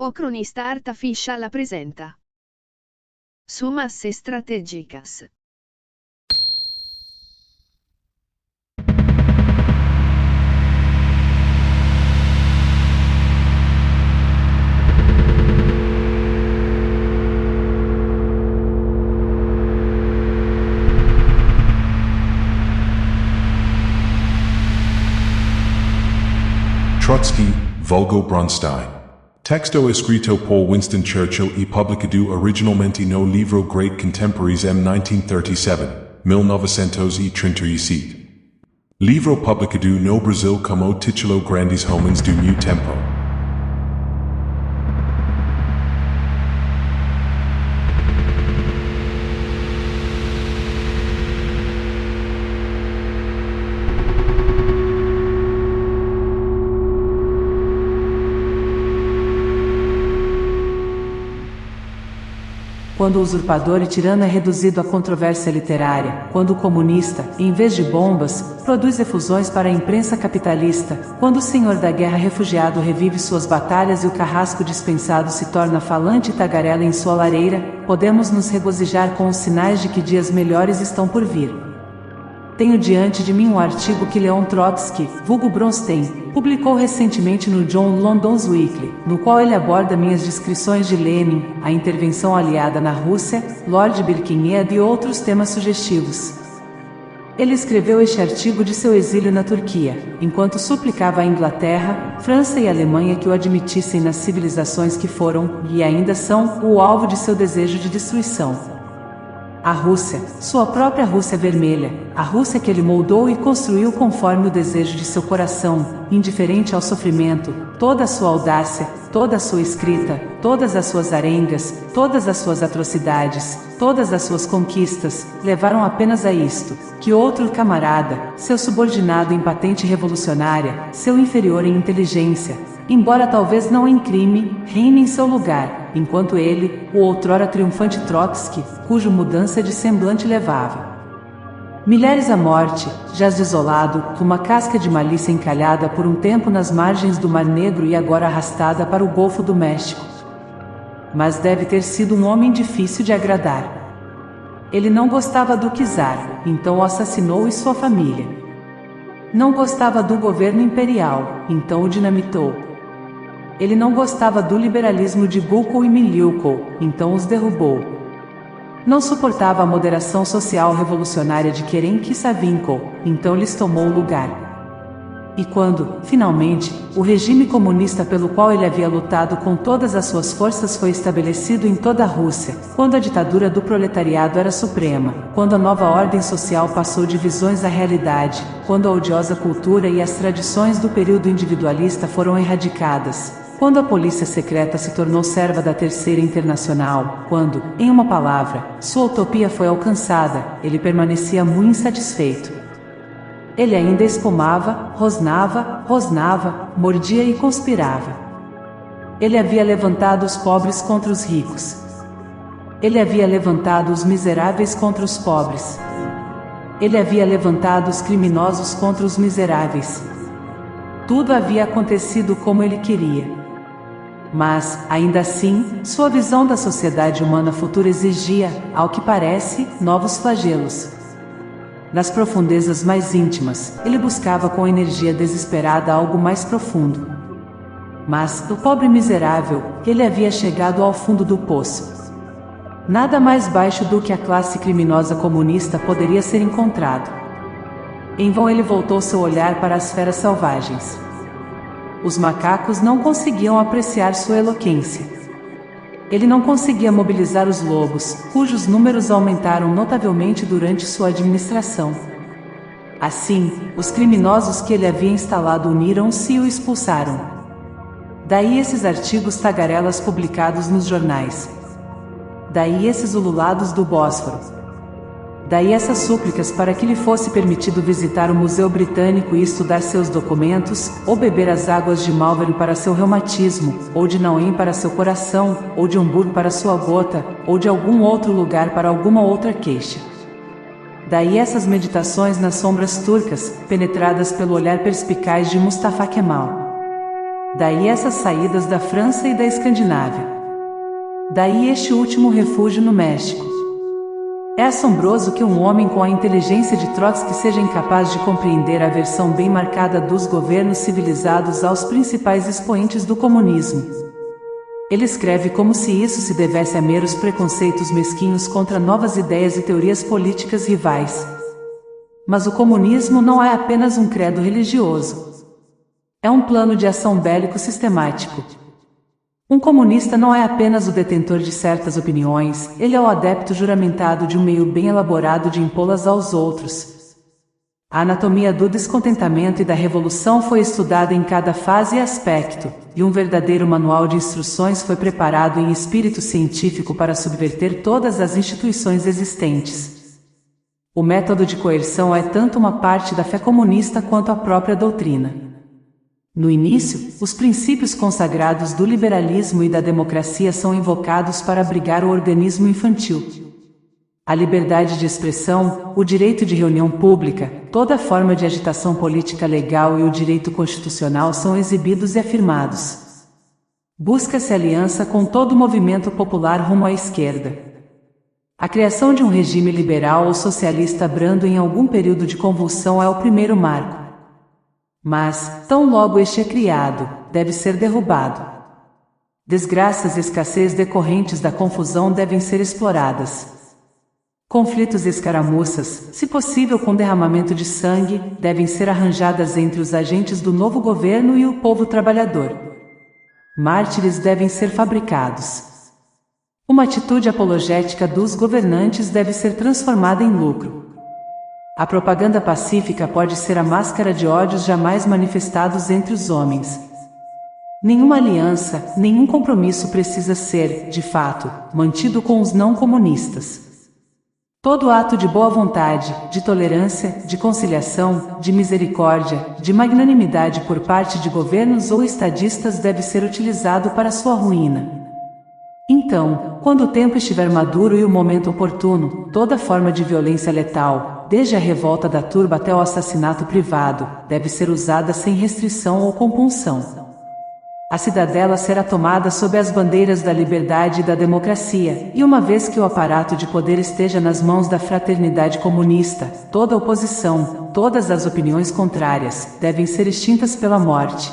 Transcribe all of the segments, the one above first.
O cronista artificial presenta Sumas estratégicas. Trotsky, vulgo Bronstein. Texto escrito por Winston Churchill e publicado originalmente no livro Great Contemporaries M. 1937, 1937. Livro publicado no Brasil como título Grandes Homens do Meu Tempo. Quando o usurpador e tirano é reduzido à controvérsia literária, quando o comunista, em vez de bombas, produz efusões para a imprensa capitalista, quando o senhor da guerra refugiado revive suas batalhas e o carrasco dispensado se torna falante e tagarela em sua lareira, podemos nos regozijar com os sinais de que dias melhores estão por vir. Tenho diante de mim um artigo que Leon Trotsky, vulgo Bronstein, publicou recentemente no John London's Weekly, no qual ele aborda minhas descrições de Lenin, a intervenção aliada na Rússia, Lord Birkenhead e outros temas sugestivos. Ele escreveu este artigo de seu exílio na Turquia, enquanto suplicava à Inglaterra, França e Alemanha que o admitissem nas civilizações que foram, e ainda são, o alvo de seu desejo de destruição. A Rússia, sua própria Rússia vermelha, a Rússia que ele moldou e construiu conforme o desejo de seu coração, indiferente ao sofrimento, toda a sua audácia, toda a sua escrita, todas as suas arengas, todas as suas atrocidades, todas as suas conquistas, levaram apenas a isto, que outro camarada, seu subordinado em patente revolucionária, seu inferior em inteligência, embora talvez não em crime, reine em seu lugar, enquanto ele, o outrora triunfante Trotsky, cuja mudança de semblante levava milhares à morte, jaz desolado, com uma casca de malícia encalhada por um tempo nas margens do Mar Negro e agora arrastada para o Golfo do México. Mas deve ter sido um homem difícil de agradar. Ele não gostava do czar, então o assassinou e sua família. Não gostava do governo imperial, então o dinamitou. Ele não gostava do liberalismo de Gulko e Miliuko, então os derrubou. Não suportava a moderação social revolucionária de Kerensky e Savinko, então lhes tomou o lugar. E quando, finalmente, o regime comunista pelo qual ele havia lutado com todas as suas forças foi estabelecido em toda a Rússia, quando a ditadura do proletariado era suprema, quando a nova ordem social passou de visões à realidade, quando a odiosa cultura e as tradições do período individualista foram erradicadas, quando a polícia secreta se tornou serva da Terceira Internacional, quando, em uma palavra, sua utopia foi alcançada, ele permanecia muito insatisfeito. Ele ainda espumava, rosnava, mordia e conspirava. Ele havia levantado os pobres contra os ricos. Ele havia levantado os miseráveis contra os pobres. Ele havia levantado os criminosos contra os miseráveis. Tudo havia acontecido como ele queria. Mas, ainda assim, sua visão da sociedade humana futura exigia, ao que parece, novos flagelos. Nas profundezas mais íntimas, ele buscava com energia desesperada algo mais profundo. Mas, o pobre miserável, ele havia chegado ao fundo do poço. Nada mais baixo do que a classe criminosa comunista poderia ser encontrado. Em vão ele voltou seu olhar para as feras selvagens. Os macacos não conseguiam apreciar sua eloquência. Ele não conseguia mobilizar os lobos, cujos números aumentaram notavelmente durante sua administração. Assim, os criminosos que ele havia instalado uniram-se e o expulsaram. Daí esses artigos tagarelas publicados nos jornais. Daí esses ululados do Bósforo. Daí essas súplicas para que lhe fosse permitido visitar o Museu Britânico e estudar seus documentos, ou beber as águas de Malvern para seu reumatismo, ou de Nauim para seu coração, ou de Hamburgo para sua gota, ou de algum outro lugar para alguma outra queixa. Daí essas meditações nas sombras turcas, penetradas pelo olhar perspicaz de Mustafa Kemal. Daí essas saídas da França e da Escandinávia. Daí este último refúgio no México. É assombroso que um homem com a inteligência de Trotsky seja incapaz de compreender a aversão bem marcada dos governos civilizados aos principais expoentes do comunismo. Ele escreve como se isso se devesse a meros preconceitos mesquinhos contra novas ideias e teorias políticas rivais. Mas o comunismo não é apenas um credo religioso. É um plano de ação bélico sistemático. Um comunista não é apenas o detentor de certas opiniões, ele é o adepto juramentado de um meio bem elaborado de impô-las aos outros. A anatomia do descontentamento e da revolução foi estudada em cada fase e aspecto, e um verdadeiro manual de instruções foi preparado em espírito científico para subverter todas as instituições existentes. O método de coerção é tanto uma parte da fé comunista quanto a própria doutrina. No início, os princípios consagrados do liberalismo e da democracia são invocados para abrigar o organismo infantil. A liberdade de expressão, o direito de reunião pública, toda forma de agitação política legal e o direito constitucional são exibidos e afirmados. Busca-se aliança com todo o movimento popular rumo à esquerda. A criação de um regime liberal ou socialista brando em algum período de convulsão é o primeiro marco. Mas, tão logo este é criado, deve ser derrubado. Desgraças e escassez decorrentes da confusão devem ser exploradas. Conflitos e escaramuças, se possível com derramamento de sangue, devem ser arranjadas entre os agentes do novo governo e o povo trabalhador. Mártires devem ser fabricados. Uma atitude apologética dos governantes deve ser transformada em lucro. A propaganda pacífica pode ser a máscara de ódios jamais manifestados entre os homens. Nenhuma aliança, nenhum compromisso precisa ser, de fato, mantido com os não comunistas. Todo ato de boa vontade, de tolerância, de conciliação, de misericórdia, de magnanimidade por parte de governos ou estadistas deve ser utilizado para sua ruína. Então, quando o tempo estiver maduro e o momento oportuno, toda forma de violência letal, desde a revolta da turba até o assassinato privado, deve ser usada sem restrição ou compunção. A cidadela será tomada sob as bandeiras da liberdade e da democracia, e uma vez que o aparato de poder esteja nas mãos da fraternidade comunista, toda oposição, todas as opiniões contrárias, devem ser extintas pela morte.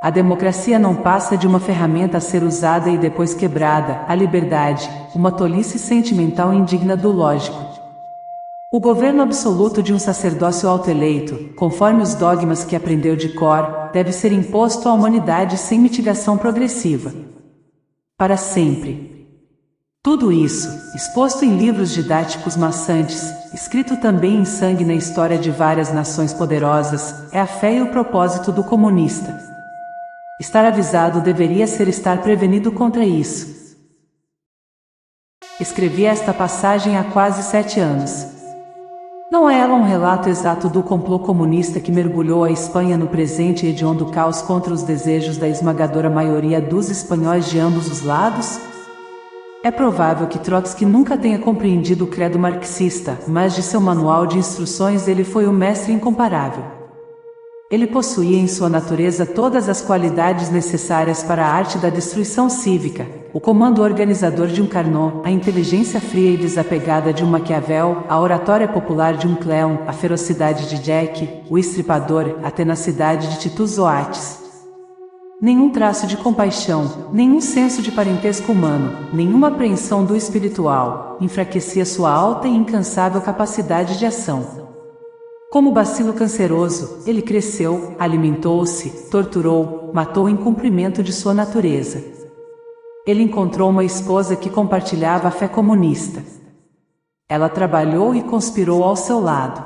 A democracia não passa de uma ferramenta a ser usada e depois quebrada, a liberdade, uma tolice sentimental indigna do lógico. O governo absoluto de um sacerdócio autoeleito, conforme os dogmas que aprendeu de cor, deve ser imposto à humanidade sem mitigação progressiva. Para sempre. Tudo isso, exposto em livros didáticos maçantes, escrito também em sangue na história de várias nações poderosas, é a fé e o propósito do comunista. Estar avisado deveria ser estar prevenido contra isso. Escrevi esta passagem há quase 7 anos. Não é ela um relato exato do complô comunista que mergulhou a Espanha no presente e hediondo caos contra os desejos da esmagadora maioria dos espanhóis de ambos os lados? É provável que Trotsky nunca tenha compreendido o credo marxista, mas de seu manual de instruções ele foi o mestre incomparável. Ele possuía em sua natureza todas as qualidades necessárias para a arte da destruição cívica, o comando organizador de um Carnot, a inteligência fria e desapegada de um Maquiavel, a oratória popular de um Cleon, a ferocidade de Jack, o estripador, a tenacidade de Titus Oates. Nenhum traço de compaixão, nenhum senso de parentesco humano, nenhuma apreensão do espiritual, enfraquecia sua alta e incansável capacidade de ação. Como bacilo canceroso, ele cresceu, alimentou-se, torturou, matou em cumprimento de sua natureza. Ele encontrou uma esposa que compartilhava a fé comunista. Ela trabalhou e conspirou ao seu lado.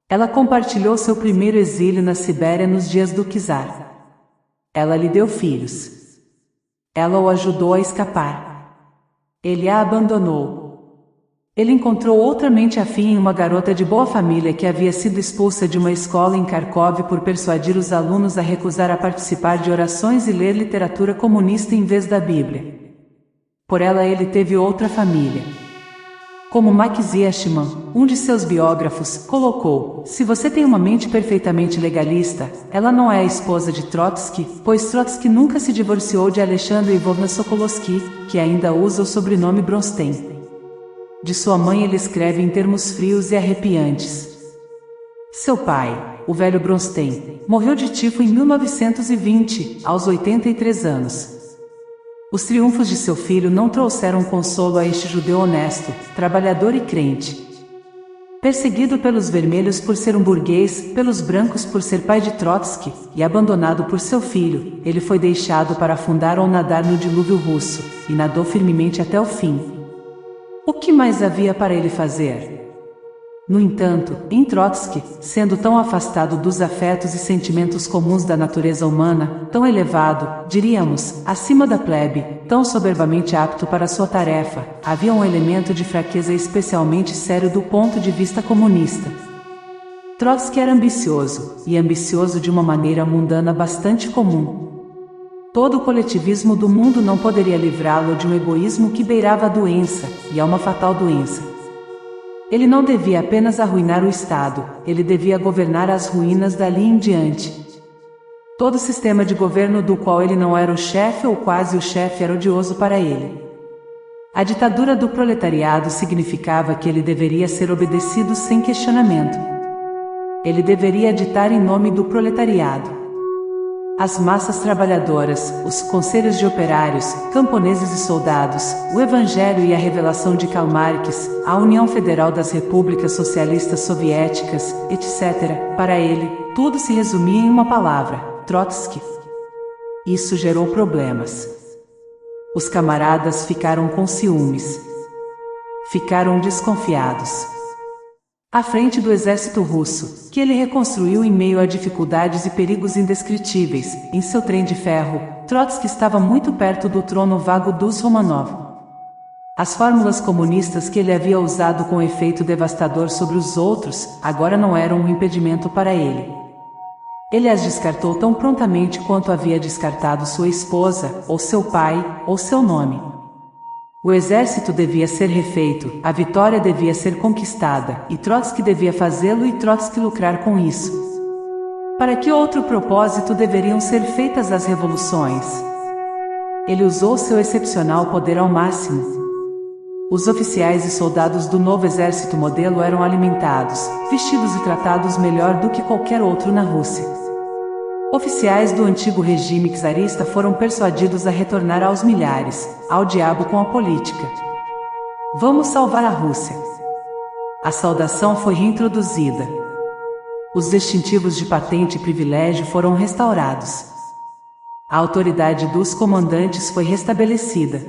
Ela compartilhou seu primeiro exílio na Sibéria nos dias do czar. Ela lhe deu filhos. Ela o ajudou a escapar. Ele a abandonou. Ele encontrou outra mente afim em uma garota de boa família que havia sido expulsa de uma escola em Kharkov por persuadir os alunos a recusar a participar de orações e ler literatura comunista em vez da Bíblia. Por ela ele teve outra família. Como Max Eastman, um de seus biógrafos, colocou: se você tem uma mente perfeitamente legalista, ela não é a esposa de Trotsky, pois Trotsky nunca se divorciou de Alexandra Ivovna Sokolovsky, que ainda usa o sobrenome Bronstein. De sua mãe ele escreve em termos frios e arrepiantes. Seu pai, o velho Bronstein, morreu de tifo em 1920, aos 83 anos. Os triunfos de seu filho não trouxeram consolo a este judeu honesto, trabalhador e crente. Perseguido pelos vermelhos por ser um burguês, pelos brancos por ser pai de Trotsky, e abandonado por seu filho, ele foi deixado para afundar ou nadar no dilúvio russo, e nadou firmemente até o fim. O que mais havia para ele fazer? No entanto, em Trotsky, sendo tão afastado dos afetos e sentimentos comuns da natureza humana, tão elevado, diríamos, acima da plebe, tão soberbamente apto para sua tarefa, havia um elemento de fraqueza especialmente sério do ponto de vista comunista. Trotsky era ambicioso, e ambicioso de uma maneira mundana bastante comum. Todo o coletivismo do mundo não poderia livrá-lo de um egoísmo que beirava a doença, e a uma fatal doença. Ele não devia apenas arruinar o Estado, ele devia governar as ruínas dali em diante. Todo sistema de governo do qual ele não era o chefe ou quase o chefe era odioso para ele. A ditadura do proletariado significava que ele deveria ser obedecido sem questionamento. Ele deveria ditar em nome do proletariado. As massas trabalhadoras, os conselhos de operários, camponeses e soldados, o Evangelho e a revelação de Karl Marx, a União Federal das Repúblicas Socialistas Soviéticas, etc. Para ele, tudo se resumia em uma palavra: Trotsky. Isso gerou problemas. Os camaradas ficaram com ciúmes. Ficaram desconfiados. À frente do exército russo, que ele reconstruiu em meio a dificuldades e perigos indescritíveis, em seu trem de ferro, Trotsky estava muito perto do trono vago dos Romanov. As fórmulas comunistas que ele havia usado com efeito devastador sobre os outros, agora não eram um impedimento para ele. Ele as descartou tão prontamente quanto havia descartado sua esposa, ou seu pai, ou seu nome. O exército devia ser refeito, a vitória devia ser conquistada, e Trotsky devia fazê-lo e Trotsky lucrar com isso. Para que outro propósito deveriam ser feitas as revoluções? Ele usou seu excepcional poder ao máximo. Os oficiais e soldados do novo exército modelo eram alimentados, vestidos e tratados melhor do que qualquer outro na Rússia. Oficiais do antigo regime czarista foram persuadidos a retornar aos milhares, ao diabo com a política. Vamos salvar a Rússia. A saudação foi reintroduzida. Os distintivos de patente e privilégio foram restaurados. A autoridade dos comandantes foi restabelecida.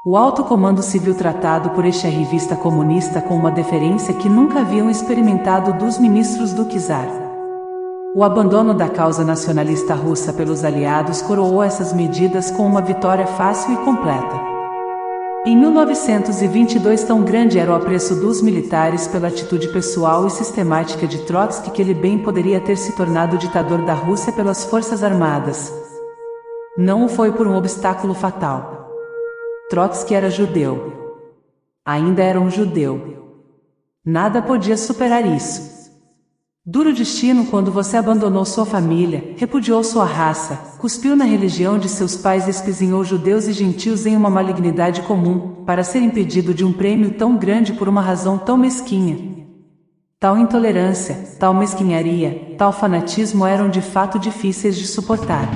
O alto comando civil tratado por este revista comunista com uma deferência que nunca haviam experimentado dos ministros do czar. O abandono da causa nacionalista russa pelos aliados coroou essas medidas com uma vitória fácil e completa. Em 1922, tão grande era o apreço dos militares pela atitude pessoal e sistemática de Trotsky que ele bem poderia ter se tornado ditador da Rússia pelas forças armadas. Não o foi por um obstáculo fatal. Trotsky era judeu. Ainda era um judeu. Nada podia superar isso. Duro destino quando você abandonou sua família, repudiou sua raça, cuspiu na religião de seus pais e espizinhou judeus e gentios em uma malignidade comum, para ser impedido de um prêmio tão grande por uma razão tão mesquinha. Tal intolerância, tal mesquinharia, tal fanatismo eram de fato difíceis de suportar.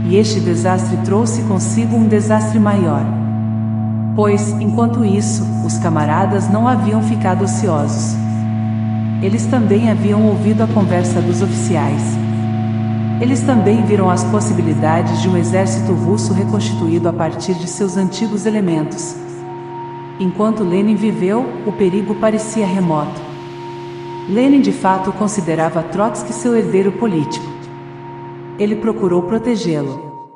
E este desastre trouxe consigo um desastre maior. Pois, enquanto isso, os camaradas não haviam ficado ociosos. Eles também haviam ouvido a conversa dos oficiais. Eles também viram as possibilidades de um exército russo reconstituído a partir de seus antigos elementos. Enquanto Lenin viveu, o perigo parecia remoto. Lenin de fato considerava Trotsky seu herdeiro político. Ele procurou protegê-lo.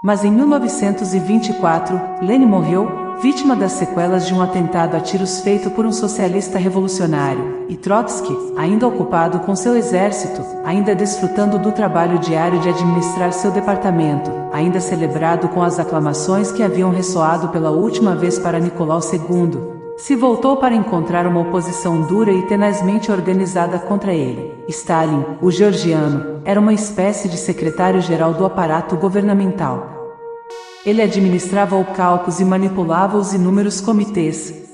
Mas em 1924, Lenin morreu, vítima das sequelas de um atentado a tiros feito por um socialista revolucionário, e Trotsky, ainda ocupado com seu exército, ainda desfrutando do trabalho diário de administrar seu departamento, ainda celebrado com as aclamações que haviam ressoado pela última vez para Nicolau II, se voltou para encontrar uma oposição dura e tenazmente organizada contra ele. Stalin, o georgiano, era uma espécie de secretário-geral do aparato governamental. Ele administrava o cálculo e manipulava os inúmeros comitês.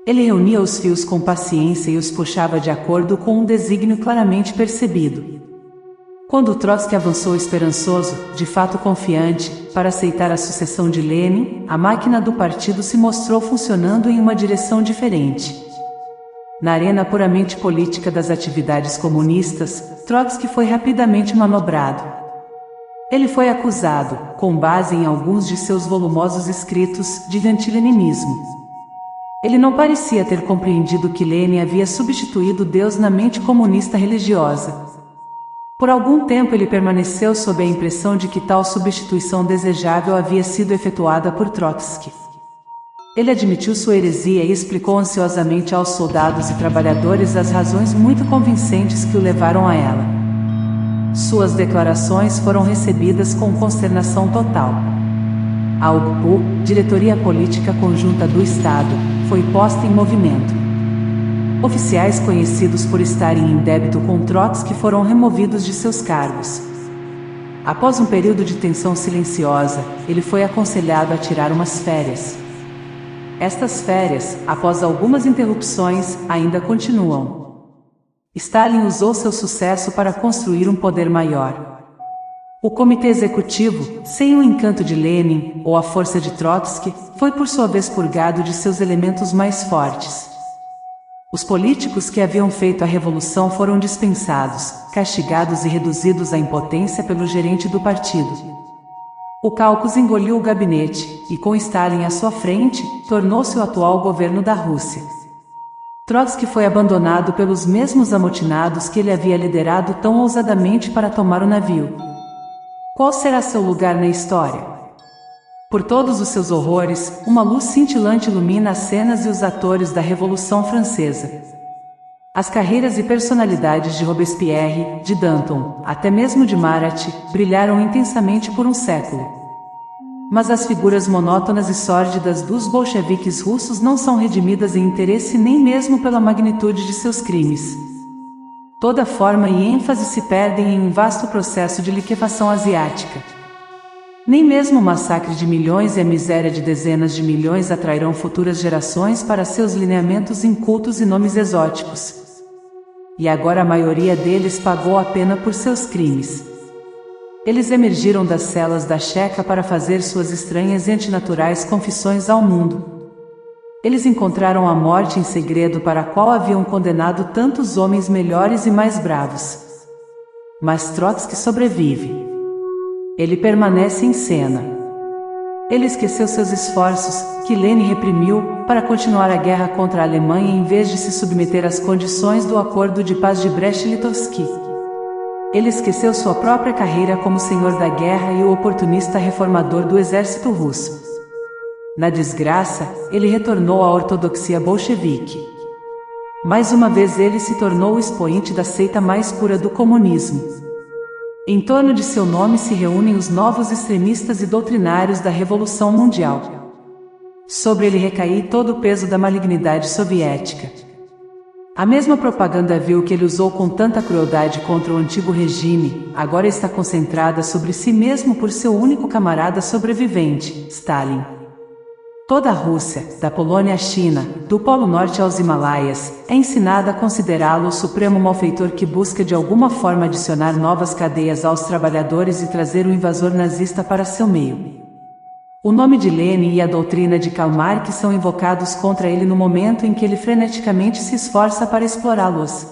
Ele reunia os fios com paciência e os puxava de acordo com um desígnio claramente percebido. Quando Trotsky avançou esperançoso, de fato confiante, para aceitar a sucessão de Lenin, a máquina do partido se mostrou funcionando em uma direção diferente. Na arena puramente política das atividades comunistas, Trotsky foi rapidamente manobrado. Ele foi acusado, com base em alguns de seus volumosos escritos, de antileninismo. Ele não parecia ter compreendido que Lenin havia substituído Deus na mente comunista religiosa. Por algum tempo ele permaneceu sob a impressão de que tal substituição desejável havia sido efetuada por Trotsky. Ele admitiu sua heresia e explicou ansiosamente aos soldados e trabalhadores as razões muito convincentes que o levaram a ela. Suas declarações foram recebidas com consternação total. A UGPU, Diretoria Política Conjunta do Estado, foi posta em movimento. Oficiais conhecidos por estarem em débito com Trotsky foram removidos de seus cargos. Após um período de tensão silenciosa, ele foi aconselhado a tirar umas férias. Estas férias, após algumas interrupções, ainda continuam. Stalin usou seu sucesso para construir um poder maior. O comitê executivo, sem o encanto de Lenin, ou a força de Trotsky, foi por sua vez purgado de seus elementos mais fortes. Os políticos que haviam feito a revolução foram dispensados, castigados e reduzidos à impotência pelo gerente do partido. O Caucus engoliu o gabinete, e com Stalin à sua frente, tornou-se o atual governo da Rússia. Trotsky foi abandonado pelos mesmos amotinados que ele havia liderado tão ousadamente para tomar o navio. Qual será seu lugar na história? Por todos os seus horrores, uma luz cintilante ilumina as cenas e os atores da Revolução Francesa. As carreiras e personalidades de Robespierre, de Danton, até mesmo de Marat, brilharam intensamente por um século. Mas as figuras monótonas e sórdidas dos bolcheviques russos não são redimidas em interesse nem mesmo pela magnitude de seus crimes. Toda forma e ênfase se perdem em um vasto processo de liquefação asiática. Nem mesmo o massacre de milhões e a miséria de dezenas de milhões atrairão futuras gerações para seus lineamentos incultos e nomes exóticos. E agora a maioria deles pagou a pena por seus crimes. Eles emergiram das celas da Checa para fazer suas estranhas e antinaturais confissões ao mundo. Eles encontraram a morte em segredo para a qual haviam condenado tantos homens melhores e mais bravos. Mas Trotsky sobrevive. Ele permanece em cena. Ele esqueceu seus esforços, que Lenin reprimiu, para continuar a guerra contra a Alemanha em vez de se submeter às condições do Acordo de Paz de Brest-Litovsk. Ele esqueceu sua própria carreira como senhor da guerra e o oportunista reformador do exército russo. Na desgraça, ele retornou à ortodoxia bolchevique. Mais uma vez ele se tornou o expoente da seita mais pura do comunismo. Em torno de seu nome se reúnem os novos extremistas e doutrinários da Revolução Mundial. Sobre ele recaía todo o peso da malignidade soviética. A mesma propaganda vil que ele usou com tanta crueldade contra o antigo regime, agora está concentrada sobre si mesmo por seu único camarada sobrevivente, Stalin. Toda a Rússia, da Polônia à China, do Polo Norte aos Himalaias, é ensinada a considerá-lo o supremo malfeitor que busca de alguma forma adicionar novas cadeias aos trabalhadores e trazer o invasor nazista para seu meio. O nome de Lenin e a doutrina de Karl Marx são invocados contra ele no momento em que ele freneticamente se esforça para explorá-los.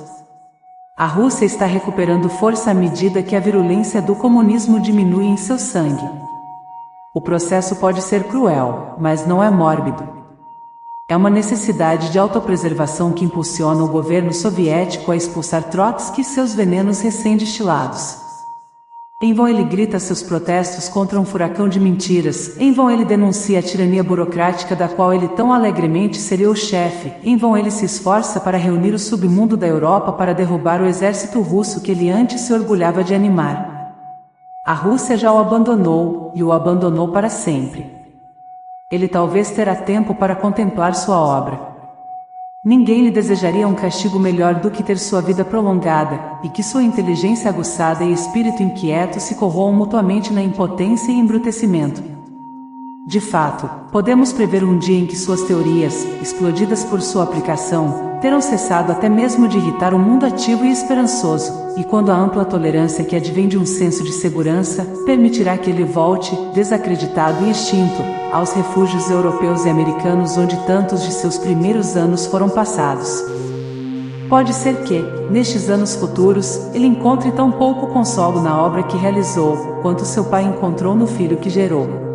A Rússia está recuperando força à medida que a virulência do comunismo diminui em seu sangue. O processo pode ser cruel, mas não é mórbido. É uma necessidade de autopreservação que impulsiona o governo soviético a expulsar Trotsky e seus venenos recém-destilados. Em vão ele grita seus protestos contra um furacão de mentiras, em vão ele denuncia a tirania burocrática da qual ele tão alegremente seria o chefe, em vão ele se esforça para reunir o submundo da Europa para derrubar o exército russo que ele antes se orgulhava de animar. A Rússia já o abandonou, e o abandonou para sempre. Ele talvez terá tempo para contemplar sua obra. Ninguém lhe desejaria um castigo melhor do que ter sua vida prolongada, e que sua inteligência aguçada e espírito inquieto se corroam mutuamente na impotência e embrutecimento. De fato, podemos prever um dia em que suas teorias, explodidas por sua aplicação, terão cessado até mesmo de irritar o mundo ativo e esperançoso, e quando a ampla tolerância que advém de um senso de segurança, permitirá que ele volte, desacreditado e extinto, aos refúgios europeus e americanos onde tantos de seus primeiros anos foram passados. Pode ser que, nestes anos futuros, ele encontre tão pouco consolo na obra que realizou, quanto seu pai encontrou no filho que gerou.